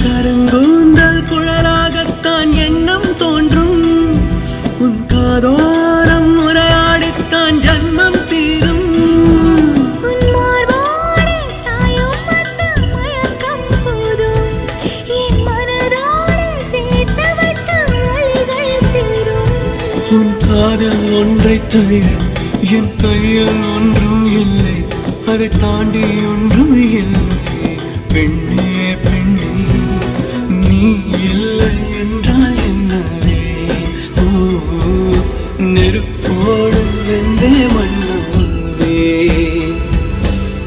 கருங்கூந்தல் குழலாகத்தான் எண்ணம் தோன்றும். உன் காதோரம் உரையாடித்தான் ஜன்மம் தீரும். உன் காதல் ஒன்றை தவிர என் கையில் ஒன்றும் இல்லை, அதை தாண்டி ஒன்றும் இல்லை. பெண்ணே பெண்ணே, நீ இல்லை என்று